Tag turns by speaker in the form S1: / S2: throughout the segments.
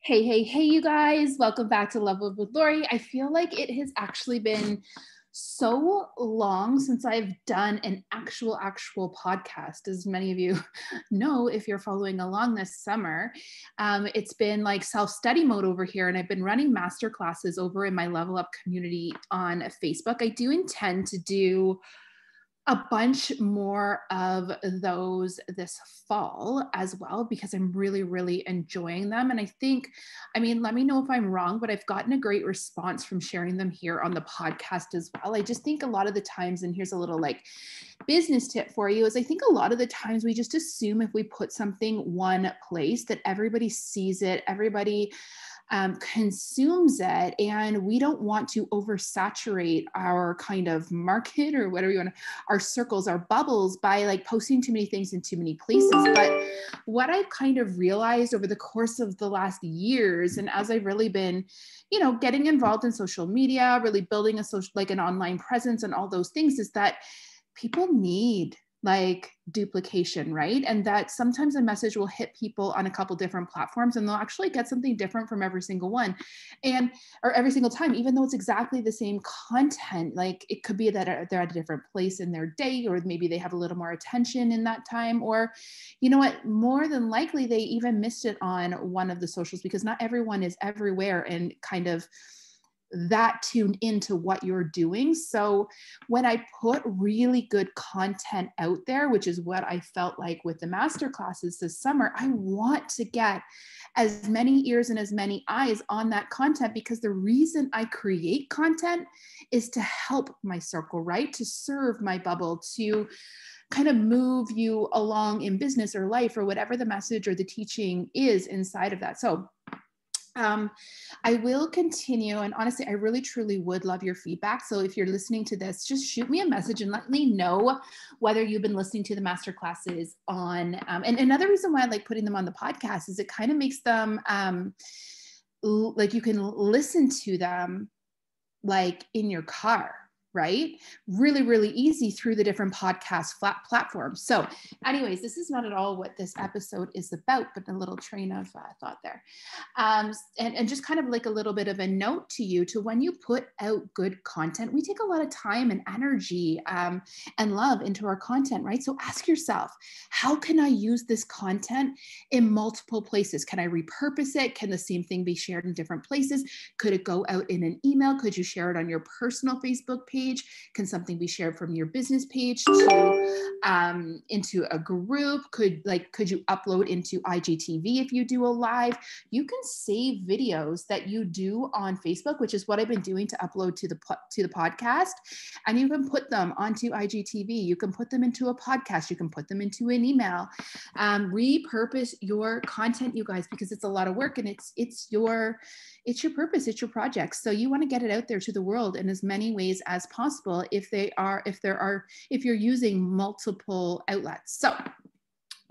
S1: Hey, you guys. Welcome back to Love with Lori. I feel like it has actually been so long since I've done an actual podcast. As many of you know, if you're following along this summer, it's been like self-study mode over here, and I've been running master classes over in my Level Up community on Facebook. I do intend to do a bunch more of those this fall as well, because I'm really enjoying them. And I think, let me know if I'm wrong, but I've gotten a great response from sharing them here on the podcast as well. I just think a lot of the times, and here's a little like business tip for you, is I think a lot of the times we just assume if we put something one place that everybody sees it, everybody consumes it, and we don't want to oversaturate our kind of market or whatever you want to, our circles, our bubbles, by like posting too many things in too many places. But what I've kind of realized over the course of the last years, and as I've really been, getting involved in social media, really building a social, like an online presence and all those things, is that people need like duplication, right? And that sometimes a message will hit people on a couple different platforms and they'll actually get something different from every single one, or every single time, even though it's exactly the same content. Like it could be that they're at a different place in their day, or maybe they have a little more attention in that time, or you know what, more than likely they even missed it on one of the socials, because not everyone is everywhere and kind of that tuned into what you're doing. So when I put really good content out there, which is what I felt like with the master classes this summer, I want to get as many ears and as many eyes on that content, because the reason I create content is to help my circle, right? To serve my bubble, to kind of move you along in business or life or whatever the message or the teaching is inside of that. So I will continue. And honestly, I really, truly would love your feedback. So if you're listening to this, just shoot me a message and let me know whether you've been listening to the masterclasses on, and another reason why I like putting them on the podcast is it kind of makes them, like you can listen to them like in your car, right? Really easy through the different podcast platforms. So anyways, this is not at all what this episode is about, but a little train of thought there. And just kind of like a little bit of a note to you, to when you put out good content, we take a lot of time and energy and love into our content, right? So ask yourself, how can I use this content in multiple places? Can I repurpose it? Can the same thing be shared in different places? Could it go out in an email? Could you share it on your personal Facebook page? Can something be shared from your business page to into a group? Could you upload into IGTV if you do a live? You can save videos that you do on Facebook, which is what I've been doing to upload to the podcast, and you can put them onto IGTV. You can put them into a podcast. You can put them into an email. Repurpose your content, you guys, because it's a lot of work, and it's your purpose, it's your project. So you want to get it out there to the world in as many ways as possible if you're using multiple outlets. So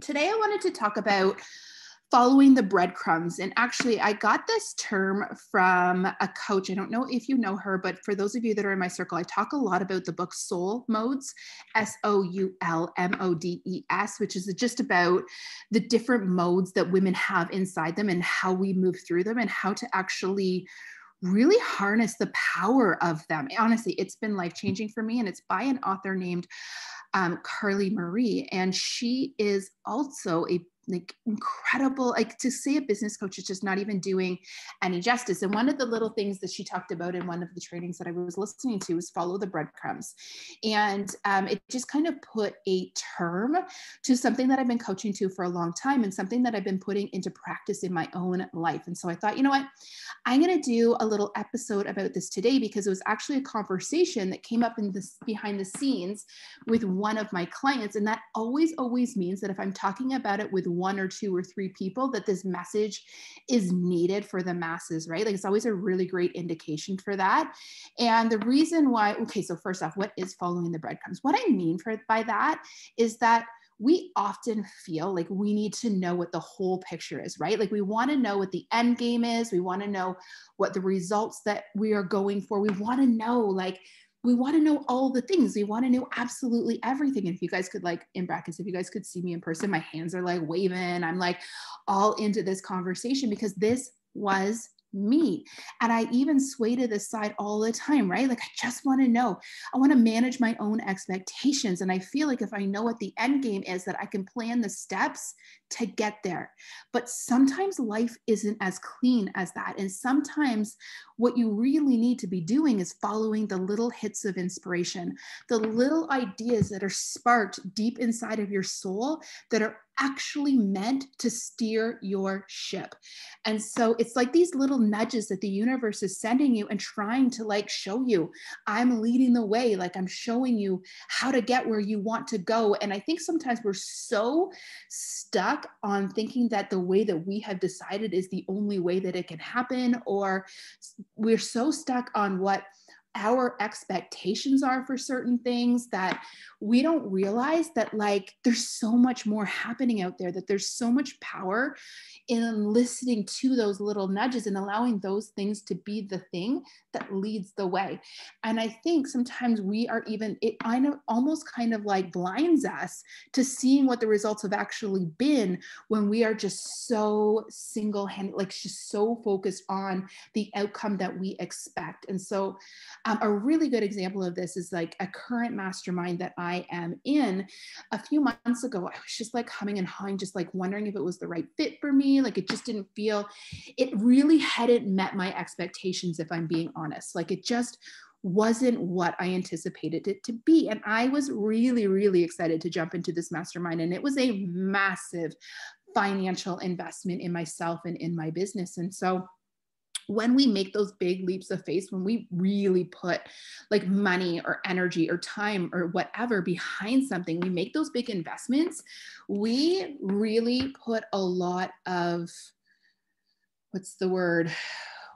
S1: today I wanted to talk about following the breadcrumbs. And actually, I got this term from a coach. I don't know if you know her, but for those of you that are in my circle, I talk a lot about the book Soul Modes, SOULMODES, which is just about the different modes that women have inside them and how we move through them and how to actually really harness the power of them. Honestly, it's been life-changing for me. And it's by an author named Carly Marie. And she is also a incredible, like, to say a business coach is just not even doing any justice. And one of the little things that she talked about in one of the trainings that I was listening to was follow the breadcrumbs. And it just kind of put a term to something that I've been coaching to for a long time, and something that I've been putting into practice in my own life. And so I thought, you know what, I'm going to do a little episode about this today, because it was actually a conversation that came up in this behind the scenes with one of my clients. And that always means that if I'm talking about it with one or two or three people, that this message is needed for the masses, right? Like, it's always a really great indication for that. And the reason why, okay, so first off, what is following the breadcrumbs? What I mean by that is that we often feel like we need to know what the whole picture is, right? Like, we want to know what the end game is. We want to know what the results that we are going for. We want to know, we want to know all the things. We want to know absolutely everything. And if you guys could, like, in brackets, if you guys could see me in person, my hands are like waving. I'm like all into this conversation, because this was me. And I even sway to this side all the time, right? Like, I just want to know. I want to manage my own expectations. And I feel like if I know what the end game is, that I can plan the steps to get there. But sometimes life isn't as clean as that. And sometimes what you really need to be doing is following the little hits of inspiration, the little ideas that are sparked deep inside of your soul that are actually meant to steer your ship. And so it's like these little nudges that the universe is sending you and trying to like show you, I'm leading the way, like I'm showing you how to get where you want to go. And I think sometimes we're so stuck on thinking that the way that we have decided is the only way that it can happen, or we're so stuck on what our expectations are for certain things that we don't realize that like there's so much more happening out there, that there's so much power in listening to those little nudges and allowing those things to be the thing that leads the way. And I think sometimes we are even, it almost kind of like blinds us to seeing what the results have actually been when we are just so single-handed, like just so focused on the outcome that we expect. And so a really good example of this is like a current mastermind that I am in. A few months ago, I was just like humming and hawing, just like wondering if it was the right fit for me. Like it just didn't feel, it really hadn't met my expectations, if I'm being honest. Like it just wasn't what I anticipated it to be. And I was really, really excited to jump into this mastermind. And it was a massive financial investment in myself and in my business. And so when we make those big leaps of faith, when we really put like money or energy or time or whatever behind something, we make those big investments, we really put a lot of, what's the word?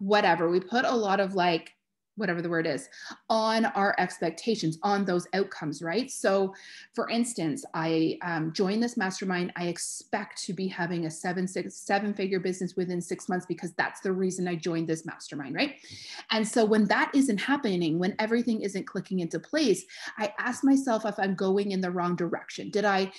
S1: Whatever. We put a lot of like, whatever the word is, on our expectations, on those outcomes, right? So for instance, I joined this mastermind. I expect to be having a seven-figure business within 6 months because that's the reason I joined this mastermind, right? And so when that isn't happening, when everything isn't clicking into place, I ask myself if I'm going in the wrong direction. Did I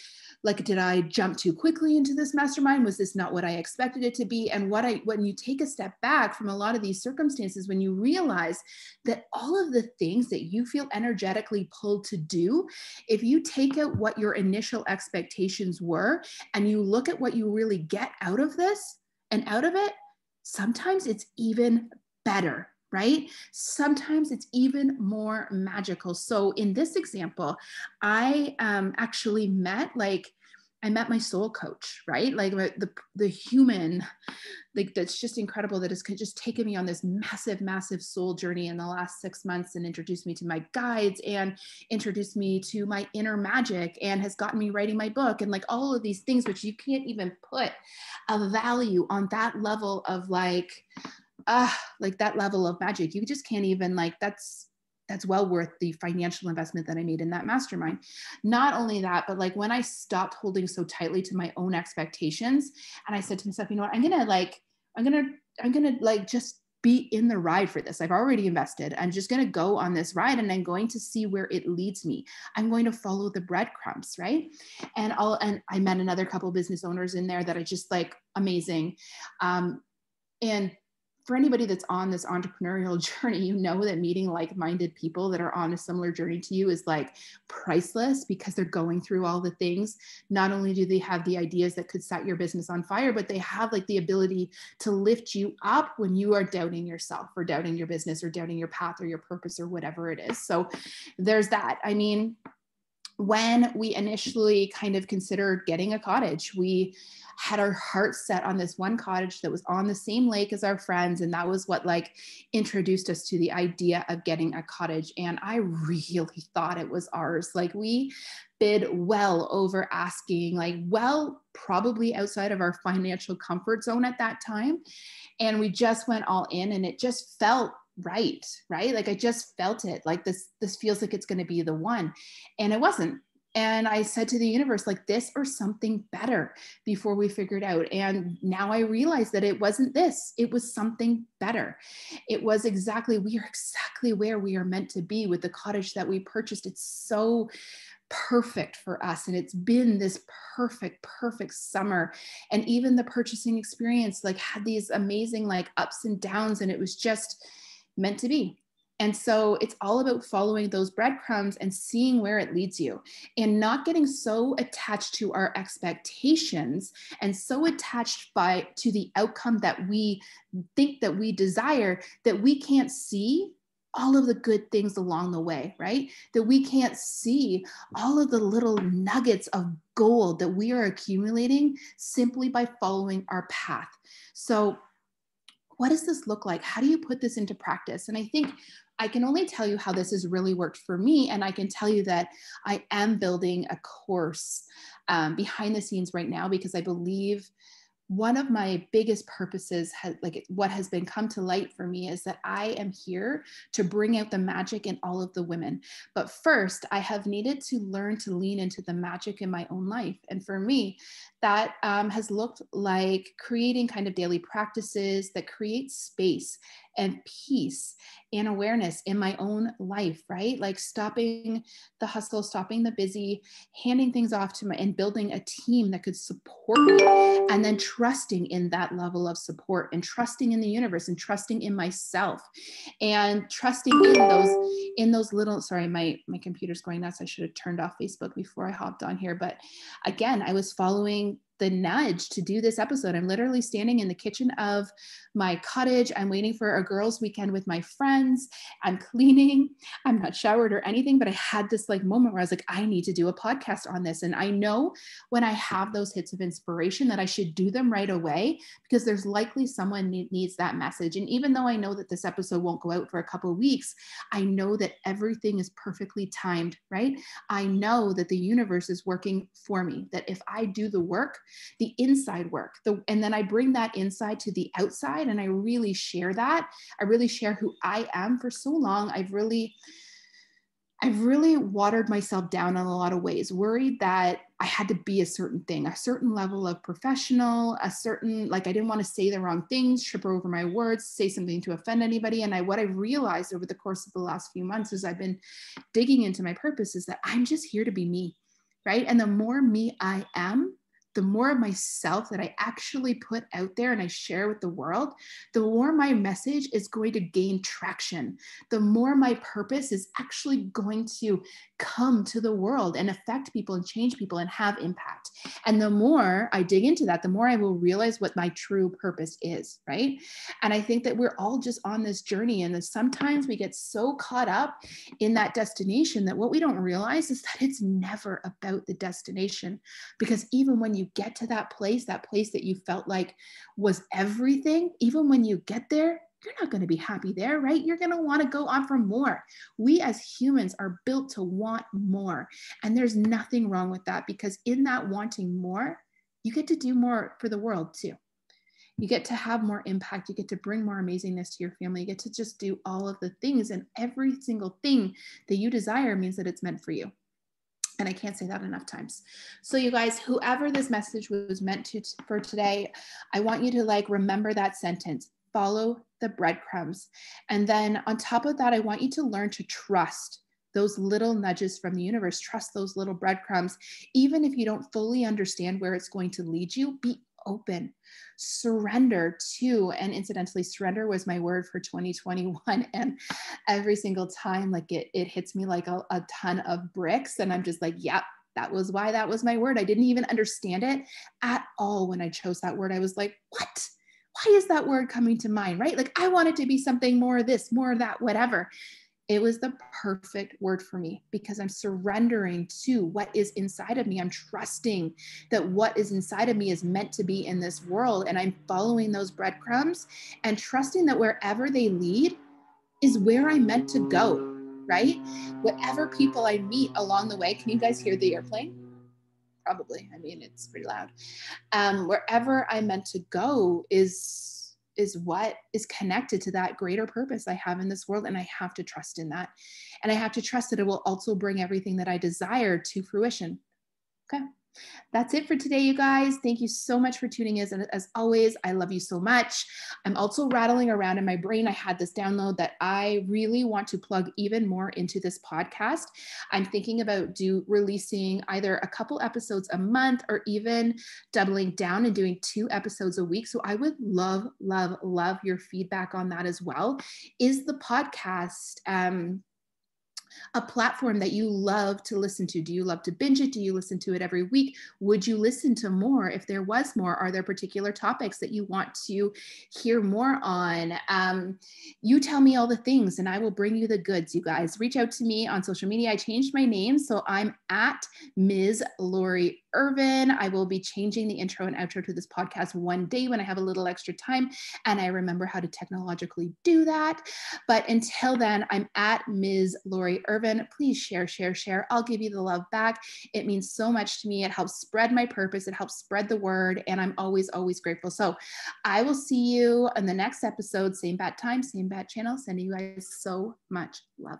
S1: jump too quickly into this mastermind? Was this not what I expected it to be? And when you take a step back from a lot of these circumstances, when you realize that all of the things that you feel energetically pulled to do, if you take out what your initial expectations were and you look at what you really get out of this and out of it, sometimes it's even better, right? Sometimes it's even more magical. So in this example, I actually met my soul coach, right? Like the human, like that's just incredible, that has just taken me on this massive, massive soul journey in the last 6 months and introduced me to my guides and introduced me to my inner magic and has gotten me writing my book and like all of these things, which you can't even put a value on that level of like that level of magic. You just can't even like, that's well worth the financial investment that I made in that mastermind. Not only that, but like when I stopped holding so tightly to my own expectations and I said to myself, you know what, I'm gonna just be in the ride for this. I've already invested. I'm just going to go on this ride and I'm going to see where it leads me. I'm going to follow the breadcrumbs, right? And I met another couple business owners in there that are just like amazing. And for anybody that's on this entrepreneurial journey, you know that meeting like-minded people that are on a similar journey to you is like priceless because they're going through all the things. Not only do they have the ideas that could set your business on fire, but they have like the ability to lift you up when you are doubting yourself or doubting your business or doubting your path or your purpose or whatever it is. So there's that. I mean, when we initially kind of considered getting a cottage, we had our hearts set on this one cottage that was on the same lake as our friends. And that was what like introduced us to the idea of getting a cottage. And I really thought it was ours. Like we bid well over asking, like well, probably outside of our financial comfort zone at that time. And we just went all in and it just felt right? Like I just felt it, like this feels like it's going to be the one. And it wasn't. And I said to the universe, like this or something better before we figured out. And now I realize that it wasn't this, it was something better. It was we are exactly where we are meant to be with the cottage that we purchased. It's so perfect for us. And it's been this perfect summer. And even the purchasing experience, like, had these amazing like ups and downs, and it was just meant to be. And so it's all about following those breadcrumbs and seeing where it leads you, and not getting so attached to our expectations and so attached to the outcome that we think that we desire, that we can't see all of the good things along the way, right? That we can't see all of the little nuggets of gold that we are accumulating simply by following our path. So what does this look like? How do you put this into practice? And I think I can only tell you how this has really worked for me. And I can tell you that I am building a course behind the scenes right now, because I believe one of my biggest purposes what has been come to light for me is that I am here to bring out the magic in all of the women. But first, I have needed to learn to lean into the magic in my own life. And for me, that has looked like creating kind of daily practices that create space and peace and awareness in my own life, right? Like stopping the hustle, stopping the busy, handing things off and building a team that could support me, and then trusting in that level of support, and trusting in the universe, and trusting in myself, and trusting in those little, sorry, my computer's going nuts. I should have turned off Facebook before I hopped on here. But again, I was following the nudge to do this episode. I'm literally standing in the kitchen of my cottage. I'm waiting for a girls' weekend with my friends. I'm cleaning. I'm not showered or anything, but I had this like moment where I was like, I need to do a podcast on this. And I know when I have those hits of inspiration that I should do them right away, because there's likely someone needs that message. And even though I know that this episode won't go out for a couple of weeks, I know that everything is perfectly timed, right? I know that the universe is working for me, that if I do the work, the inside work, and then I bring that inside to the outside, and I really share that. I really share who I am. For so long, I've really watered myself down in a lot of ways, worried that I had to be a certain thing, a certain level of professional, a certain, like, I didn't want to say the wrong things, trip over my words, say something to offend anybody. And what I realized over the course of the last few months, as I've been digging into my purpose, is that I'm just here to be me, right? And the more me I am, the more of myself that I actually put out there and I share with the world, the more my message is going to gain traction, the more my purpose is actually going to come to the world and affect people and change people and have impact. And the more I dig into that, the more I will realize what my true purpose is, right? And I think that we're all just on this journey, and that sometimes we get so caught up in that destination that what we don't realize is that it's never about the destination. Because even when you get to that place that you felt like was everything, even when you get there, you're not going to be happy there, right? You're going to want to go on for more. We as humans are built to want more. And there's nothing wrong with that, because in that wanting more, you get to do more for the world too. You get to have more impact. You get to bring more amazingness to your family. You get to just do all of the things, and every single thing that you desire means that it's meant for you. And I can't say that enough times. So you guys, whoever this message was meant for today, I want you to remember that sentence, follow the breadcrumbs. And then on top of that, I want you to learn to trust those little nudges from the universe, trust those little breadcrumbs. Even if you don't fully understand where it's going to lead you, be open, surrender to, and incidentally, surrender was my word for 2021. And every single time, it hits me like a ton of bricks. And I'm just like, yep, that was why that was my word. I didn't even understand it at all when I chose that word. I was like, what? Why is that word coming to mind, right? I want it to be something more of this, more of that, whatever. It was the perfect word for me, because I'm surrendering to what is inside of me. I'm trusting that what is inside of me is meant to be in this world. And I'm following those breadcrumbs and trusting that wherever they lead is where I'm meant to go, right? Whatever people I meet along the way, can you guys hear the airplane? Probably. I mean, it's pretty loud. Wherever I'm meant to go is what is connected to that greater purpose I have in this world. And I have to trust in that. And I have to trust that it will also bring everything that I desire to fruition. Okay. That's it for today, you guys. Thank you so much for tuning in. And as always, I love you so much. I'm also rattling around in my brain. I had this download that I really want to plug even more into this podcast. I'm thinking about releasing either a couple episodes a month or even doubling down and doing 2 episodes a week. So I would love, love, love your feedback on that as well. Is the podcast a platform that you love to listen to? Do you love to binge it? Do you listen to it every week? Would you listen to more if there was more? Are there particular topics that you want to hear more on? You tell me all the things and I will bring you the goods, you guys. Reach out to me on social media. I changed my name, so I'm at Ms. Lori Irvin. I will be changing the intro and outro to this podcast one day when I have a little extra time and I remember how to technologically do that. But until then, I'm at Ms. Lori Irvin. Please share, share, share. I'll give you the love back. It means so much to me. It helps spread my purpose. It helps spread the word. And I'm always, always grateful. So I will see you in the next episode. Same bat time, same bat channel. Sending you guys so much love.